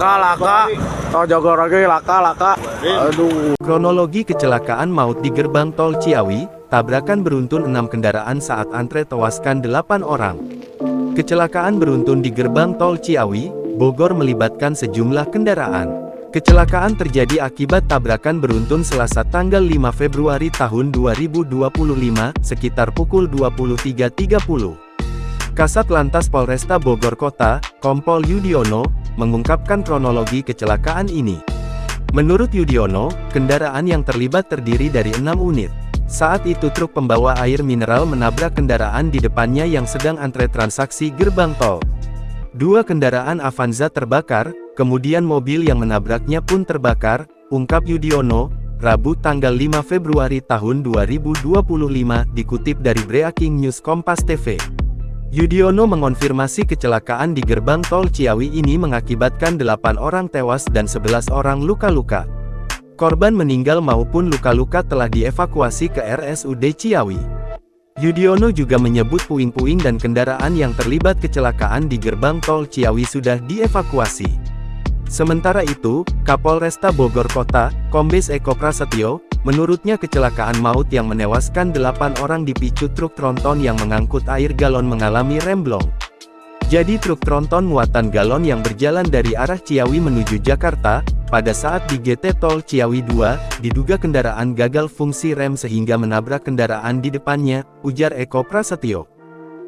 laka. Tol Jogoroge laka. Aduh. Kronologi kecelakaan maut di gerbang tol Ciawi, tabrakan beruntun 6 kendaraan saat antre tewaskan 8 orang. Kecelakaan beruntun di gerbang tol Ciawi, Bogor melibatkan sejumlah kendaraan. Kecelakaan terjadi akibat tabrakan beruntun Selasa tanggal 5 Februari tahun 2025, sekitar pukul 23.30. Kasat Lantas Polresta Bogor Kota, Kompol Yudiono, mengungkapkan kronologi kecelakaan ini. Menurut Yudiono, kendaraan yang terlibat terdiri dari 6 unit. Saat itu truk pembawa air mineral menabrak kendaraan di depannya yang sedang antre transaksi gerbang tol. 2 kendaraan Avanza terbakar, kemudian mobil yang menabraknya pun terbakar, ungkap Yudiono, Rabu tanggal 5 Februari tahun 2025, dikutip dari Breaking News Kompas TV. Yudiono mengonfirmasi kecelakaan di gerbang tol Ciawi ini mengakibatkan 8 orang tewas dan 11 orang luka-luka. Korban meninggal maupun luka-luka telah dievakuasi ke RSUD Ciawi. Yudiono juga menyebut puing-puing dan kendaraan yang terlibat kecelakaan di gerbang tol Ciawi sudah dievakuasi. Sementara itu, Kapolresta Bogor Kota, Kombes Eko Prasetyo, menurutnya kecelakaan maut yang menewaskan 8 orang dipicu truk tronton yang mengangkut air galon mengalami remblong. Jadi truk tronton muatan galon yang berjalan dari arah Ciawi menuju Jakarta, pada saat di GT Tol Ciawi 2, diduga kendaraan gagal fungsi rem sehingga menabrak kendaraan di depannya, ujar Eko Prasetyo.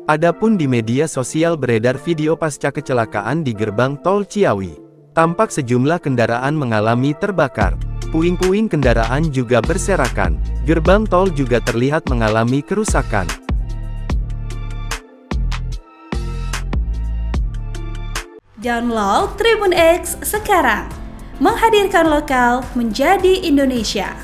Adapun di media sosial beredar video pasca kecelakaan di gerbang tol Ciawi. Tampak sejumlah kendaraan mengalami terbakar. Puing-puing kendaraan juga berserakan. Gerbang tol juga terlihat mengalami kerusakan. Download Tribun X sekarang, menghadirkan lokal menjadi Indonesia.